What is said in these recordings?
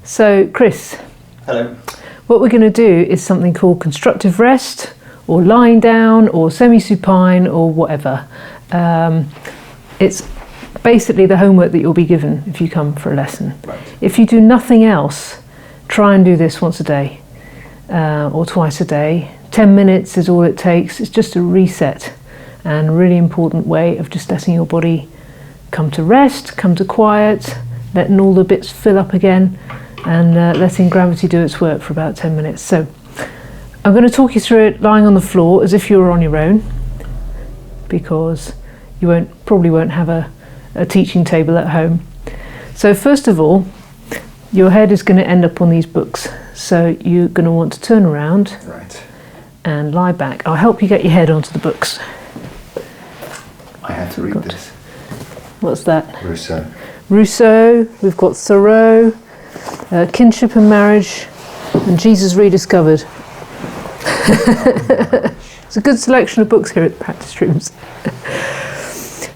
So, Chris. Hello. What we're going to do is something called constructive rest, or lying down, or semi-supine, or whatever. It's basically the homework that you'll be given if you come for a lesson. Right. If you do nothing else, try and do this once a day, or twice a day. 10 minutes is all it takes. It's just a reset, and a really important way of just letting your body come to rest, come to quiet, letting all the bits fill up again, and letting gravity do its work for about 10 minutes. So I'm going to talk you through it lying on the floor as if you were on your own, because you probably won't have a teaching table at home. So first of all, your head is going to end up on these books. So you're going to want to turn around and lie back. I'll help you get your head onto the books. I had to read this. What's that? Rousseau. We've got Thoreau, Kinship and Marriage, and Jesus Rediscovered. It's a good selection of books here at the practice rooms.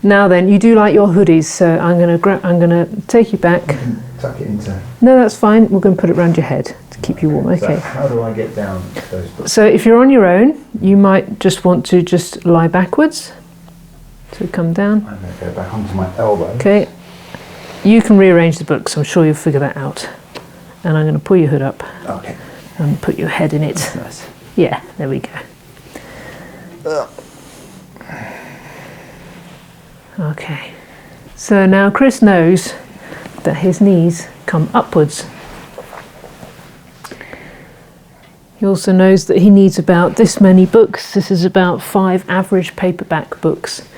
Now then, you do like your hoodies, so I'm going to take you back. Tuck it into. No, that's fine. We're going to put it around your head to keep you warm. Okay. So how do I get down those books? So if you're on your own, you might just want to just lie backwards. So come down. I'm going to go back onto my elbow. Okay. You can rearrange the books. I'm sure you'll figure that out. And I'm going to pull your hood up. Okay. And put your head in it. That's nice. Yeah, there we go. Okay. So now Chris knows that his knees come upwards. He also knows that he needs about this many books. This is about 5 average paperback books.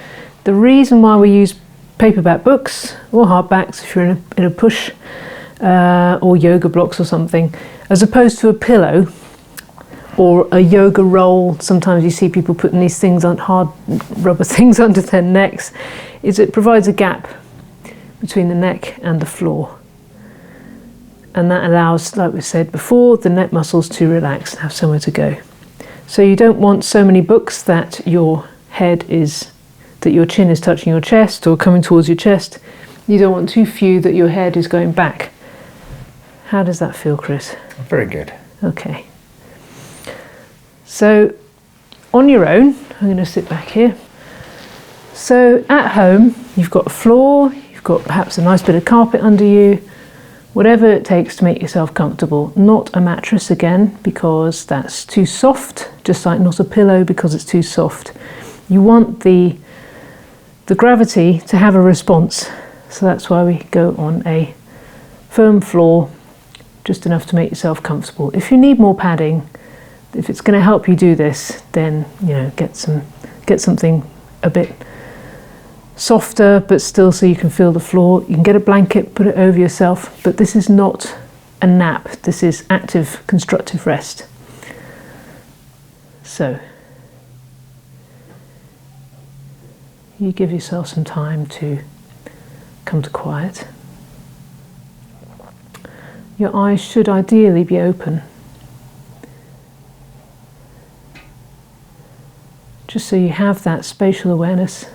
The reason why we use paperback books, or hardbacks if you're in a push, or yoga blocks or something, as opposed to a pillow or a yoga roll. Sometimes you see people putting these things on, hard rubber things under their necks, is it provides a gap between the neck and the floor. And that allows, like we said before, the neck muscles to relax and have somewhere to go. So you don't want so many books that your chin is touching your chest or coming towards your chest. You don't want too few that your head is going back. How does that feel, Chris? Very good. Okay. So on your own, I'm going to sit back here. So at home, you've got a floor, you've got perhaps a nice bit of carpet under you, whatever it takes to make yourself comfortable. Not a mattress again, because that's too soft, just like not a pillow because it's too soft. You want the gravity to have a response. So that's why we go on a firm floor, just enough to make yourself comfortable. If you need more padding, if it's going to help you do this, then get something a bit softer, but still so you can feel the floor. You can get a blanket, put it over yourself, but this is not a nap. This is active, constructive rest. So you give yourself some time to come to quiet. Your eyes should ideally be open, just so you have that spatial awareness.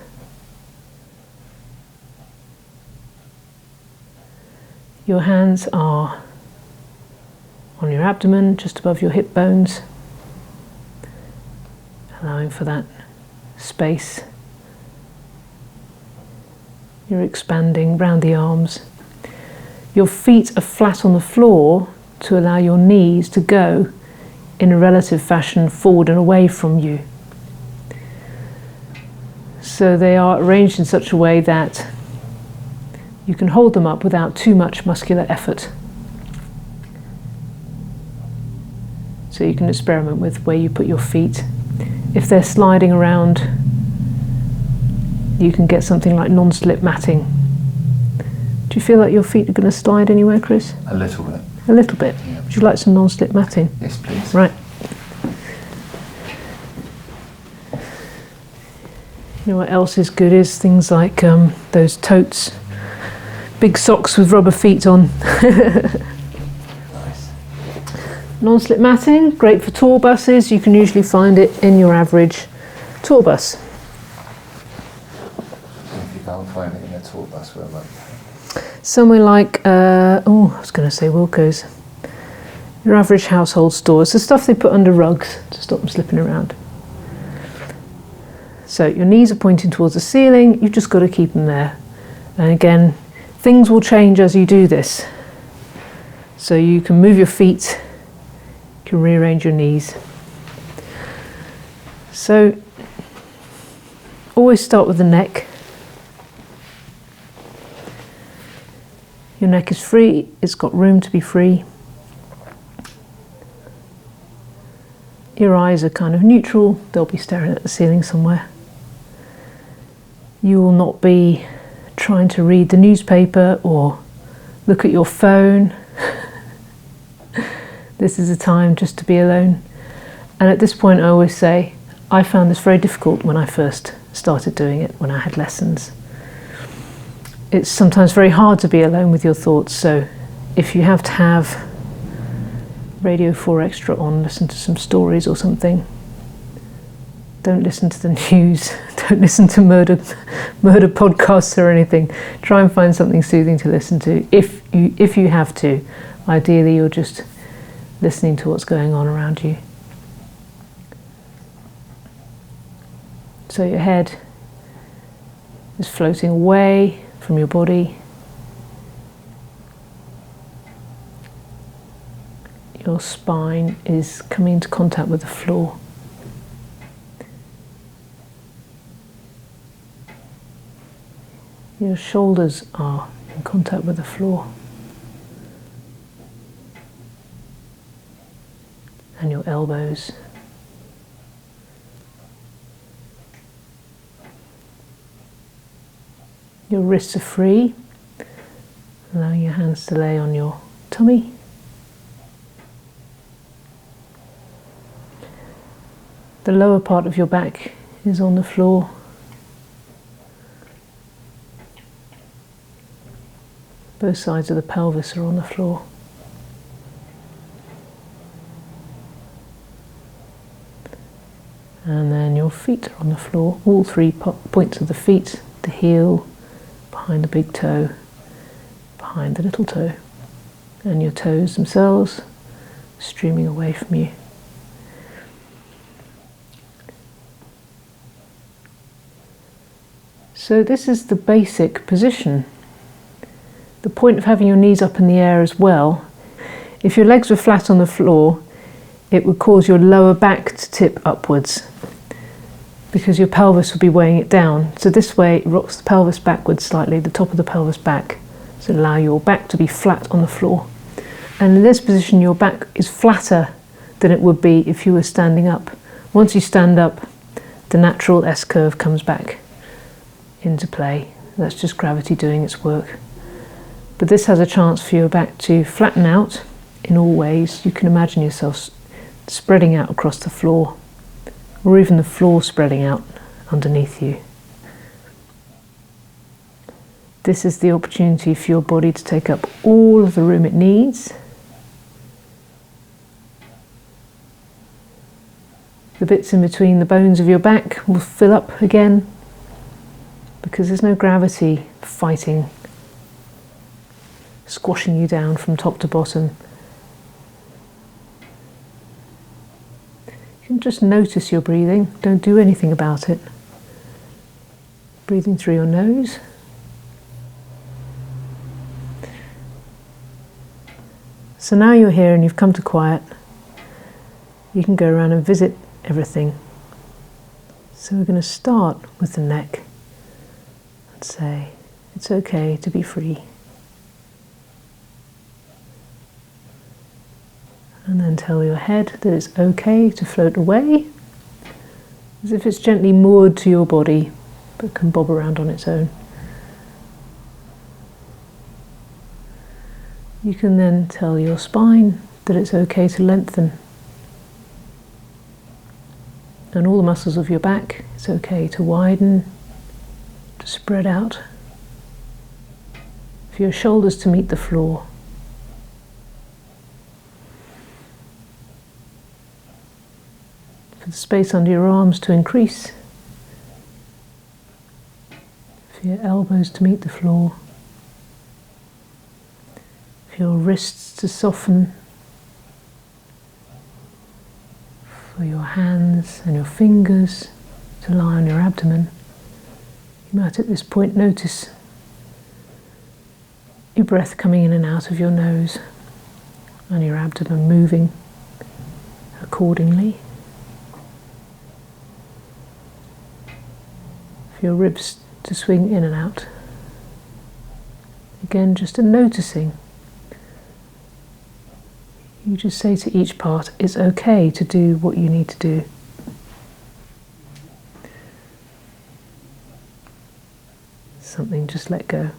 Your hands are on your abdomen, just above your hip bones, allowing for that space. You're expanding round the arms. Your feet are flat on the floor to allow your knees to go in a relative fashion forward and away from you. So they are arranged in such a way that you can hold them up without too much muscular effort. So you can experiment with where you put your feet. If they're sliding around, you can get something like non-slip matting. Do you feel like your feet are going to slide anywhere, Chris? A little bit. A little bit? Yeah. Would you like some non-slip matting? Yes, please. Right. You know what else is good is things like those totes, big socks with rubber feet on. Nice. Non-slip matting, great for tour buses. You can usually find it in your average tour bus. If you can't find it in a tour bus, where might you find it? Somewhere like, I was going to say Wilko's. Your average household store. It's the stuff they put under rugs to stop them slipping around. So your knees are pointing towards the ceiling, you've just got to keep them there. And again, things will change as you do this. So you can move your feet, you can rearrange your knees. So always start with the neck. Your neck is free, it's got room to be free. Your eyes are kind of neutral, they'll be staring at the ceiling somewhere. You will not be trying to read the newspaper or look at your phone. This is a time just to be alone. And at this point I always say, I found this very difficult when I first started doing it, when I had lessons. It's sometimes very hard to be alone with your thoughts, so if you have to have Radio 4 Extra on, listen to some stories or something. Don't listen to the news, don't listen to murder podcasts or anything. Try and find something soothing to listen to if you have to. Ideally you're just listening to what's going on around you. So your head is floating away from your body. Your spine is coming into contact with the floor. Your shoulders are in contact with the floor. And your elbows. Your wrists are free, allowing your hands to lay on your tummy. The lower part of your back is on the floor. Both sides of the pelvis are on the floor. And then your feet are on the floor, all 3 points of the feet, the heel, behind the big toe, behind the little toe, and your toes themselves streaming away from you. So this is the basic position. The point of having your knees up in the air as well, if your legs were flat on the floor, it would cause your lower back to tip upwards because your pelvis would be weighing it down. So this way it rocks the pelvis backwards slightly, the top of the pelvis back, so allow your back to be flat on the floor. And in this position your back is flatter than it would be if you were standing up. Once you stand up, the natural S-curve comes back into play. That's just gravity doing its work. But this has a chance for your back to flatten out in all ways. You can imagine yourself spreading out across the floor, or even the floor spreading out underneath you. This is the opportunity for your body to take up all of the room it needs. The bits in between the bones of your back will fill up again because there's no gravity fighting, squashing you down from top to bottom. You can just notice your breathing, don't do anything about it. Breathing through your nose. So now you're here and you've come to quiet, you can go around and visit everything. So we're going to start with the neck and say, it's okay to be free. And then tell your head that it's okay to float away, as if it's gently moored to your body, but can bob around on its own. You can then tell your spine that it's okay to lengthen. And all the muscles of your back, it's okay to widen, to spread out. For your shoulders to meet the floor. For the space under your arms to increase. For your elbows to meet the floor. for your wrists to soften, for your hands and your fingers to lie on your abdomen. You might at this point notice your breath coming in and out of your nose and your abdomen moving accordingly. For your ribs to swing in and out. Again, just a noticing. You just say to each part, it's okay to do what you need to do. Something, just let go.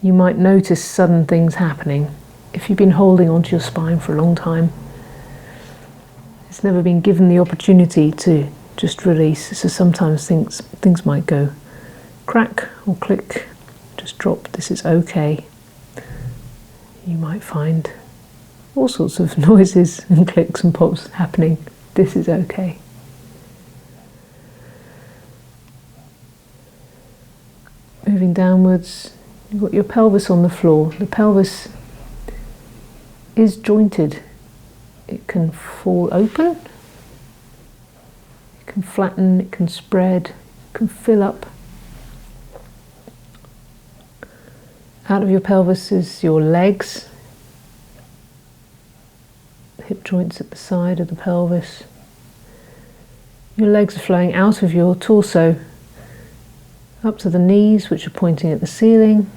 You might notice sudden things happening. If you've been holding onto your spine for a long time, it's never been given the opportunity to just release, so sometimes things might go crack or click, just drop. This is okay. You might find all sorts of noises and clicks and pops happening. This is okay. Moving downwards, you've got your pelvis on the floor. The pelvis is jointed. It can fall open, it can flatten, it can spread, it can fill up. Out of your pelvis is your legs, hip joints at the side of the pelvis. Your legs are flowing out of your torso up to the knees, which are pointing at the ceiling.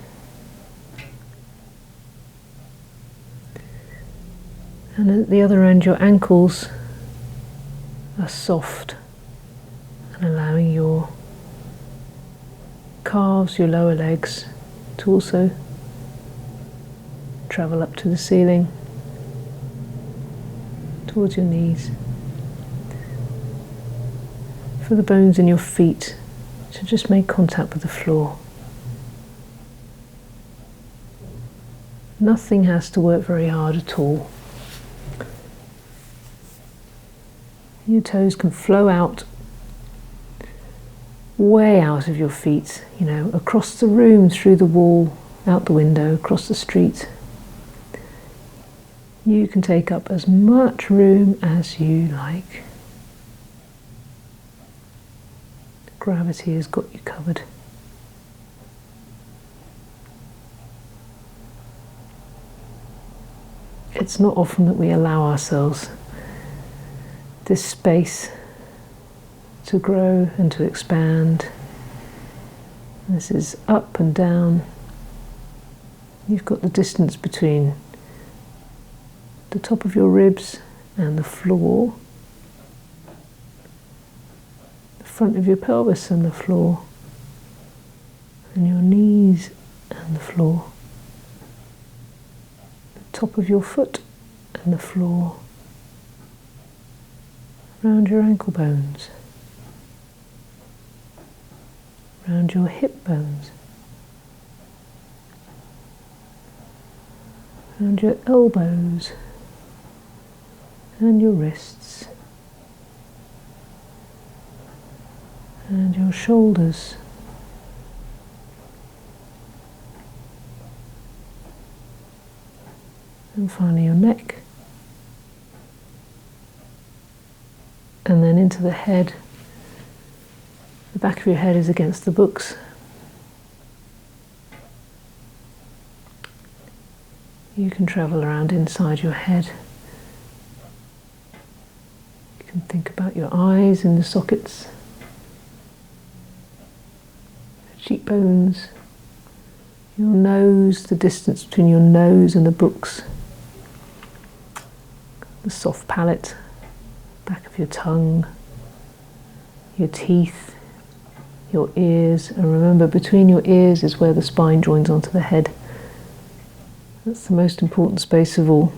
And at the other end, your ankles are soft and allowing your calves, your lower legs, to also travel up to the ceiling, towards your knees. For the bones in your feet to just make contact with the floor. Nothing has to work very hard at all. Your toes can flow out, way out of your feet, across the room, through the wall, out the window, across the street. You can take up as much room as you like. Gravity has got you covered. It's not often that we allow ourselves this space to grow and to expand. This is up and down. You've got the distance between the top of your ribs and the floor, the front of your pelvis and the floor, and your knees and the floor, the top of your foot and the floor, around your ankle bones, around your hip bones, around your elbows and your wrists and your shoulders, and finally your neck. And then into the head. The back of your head is against the books. You can travel around inside your head. You can think about your eyes in the sockets, your cheekbones, your nose, the distance between your nose and the books, the soft palate, back of your tongue, your teeth, your ears, and remember, between your ears is where the spine joins onto the head. That's the most important space of all.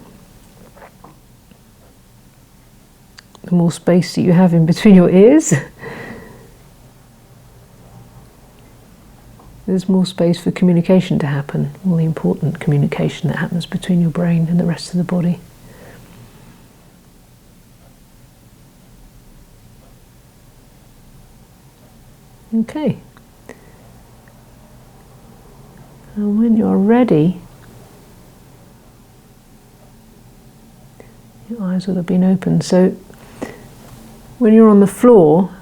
The more space that you have in between your ears, there's more space for communication to happen, all the important communication that happens between your brain and the rest of the body. Okay. And when you're ready, Your eyes will have been open. So when you're on the floor,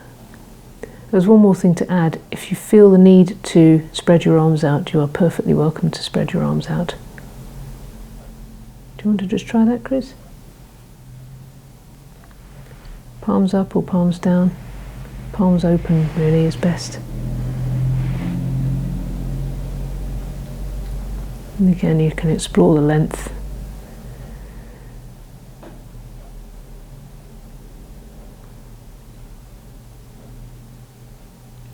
there's one more thing to add. If you feel the need to spread your arms out, you are perfectly welcome to spread your arms out. Do you want to just try that, Chris? Palms up or palms down? Palms open really is best. And again, you can explore the length.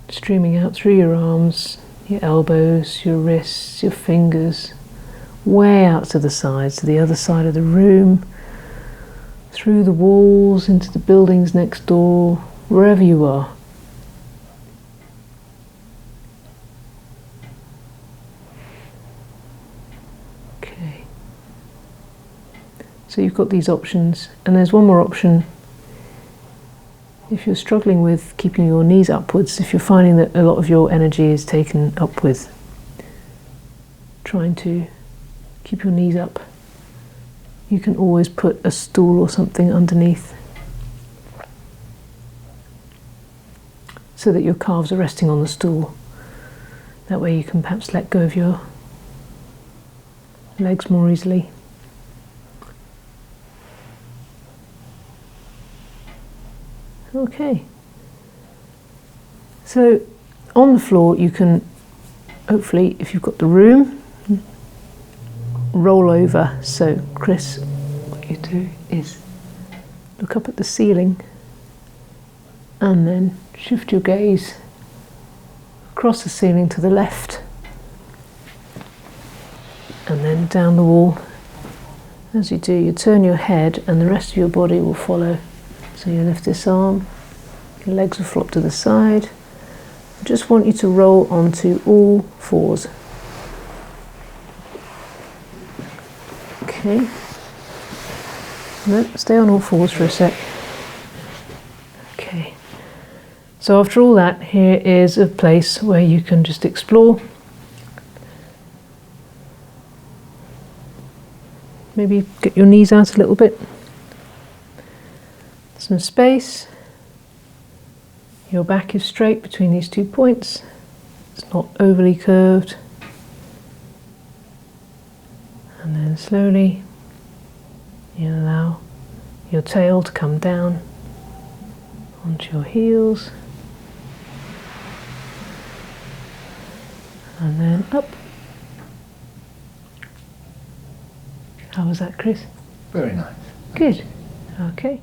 Streaming out through your arms, your elbows, your wrists, your fingers, way out to the sides, to the other side of the room, through the walls, into the buildings next door, wherever you are. Okay. So you've got these options, and there's one more option. If you're struggling with keeping your knees upwards, if you're finding that a lot of your energy is taken up with trying to keep your knees up, you can always put a stool or something underneath so that your calves are resting on the stool. That way you can perhaps let go of your legs more easily. Okay, so on the floor you can, hopefully, if you've got the room, roll over. So Chris, what you do is look up at the ceiling and then shift your gaze across the ceiling to the left and then down the wall. As you do, you turn your head and the rest of your body will follow. So you lift this arm, your legs will flop to the side. I just want you to roll onto all fours. Okay. No, stay on all fours for a sec. Okay. So after all that, here is a place where you can just explore. Maybe get your knees out a little bit. Some space. Your back is straight between these 2 points. It's not overly curved. And then slowly you allow your tail to come down onto your heels. And then up. How was that, Chris? Very nice. Good. Okay.